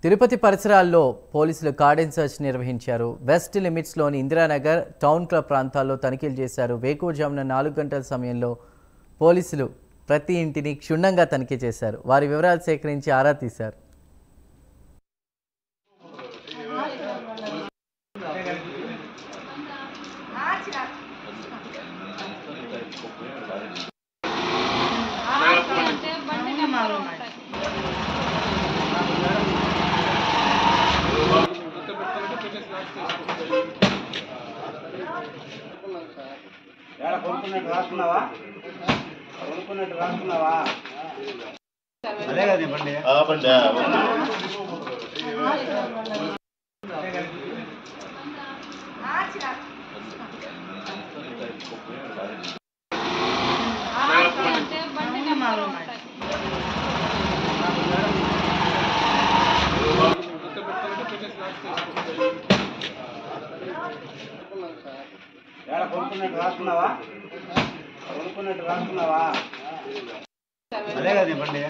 తిరుపతి పరిసరాల్లో పోలీసులు cordon search నిర్వహించారు. వెస్ట్ లిమిట్స్లోని ఇందిరానగర్, టౌన్ క్లబ్ ప్రాంతాల్లో తనిఖీలు చేశారు. వేకువజామున 4 గంటల సమయంలో పోలీసులు ప్రతి ఇంటిని క్షుణ్ణంగా తనిఖీ చేశారు. వారి వివరాలు సేకరించి ఆరా తీశారు. అదే కదా బండి రాసుకున్నావా అదే కదా బండి